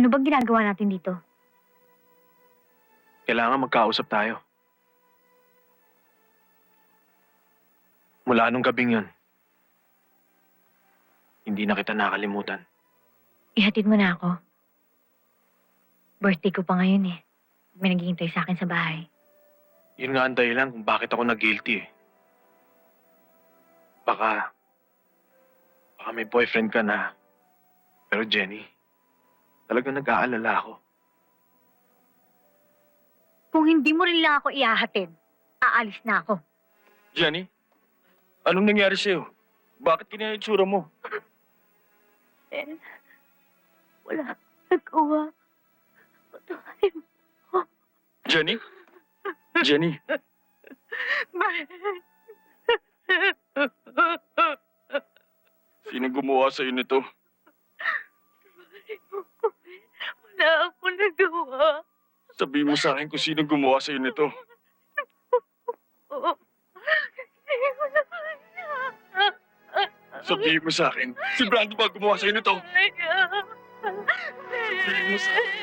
Ano bang ginagawa natin dito? Kailangan magkausap tayo. Mula nung gabing yun, hindi na kita nakalimutan. Ihatid mo na ako. Birthday ko pa ngayon eh. May naghihintay sa akin sa bahay. Yun nga ang dahilan kung bakit ako nag-guilty eh. Baka may boyfriend ka na. Pero Jenny, talagang nag-aalala ako. Kung hindi mo rin lang ako ihahatid, aalis na ako. Jenny, anong nangyari sa'yo? Bakit ganyan ang itsura mo? Wala. Nagawa. Patawarin mo. Jenny? Jenny, sino gumawa sa'yo nito? Wala ako nagawa. Sabihin mo sa akin kung sino gumawa sa'yo nito. Sabihin mo sa akin, si Brando ba gumawa sa'yo nito? Sabihin mo sa akin.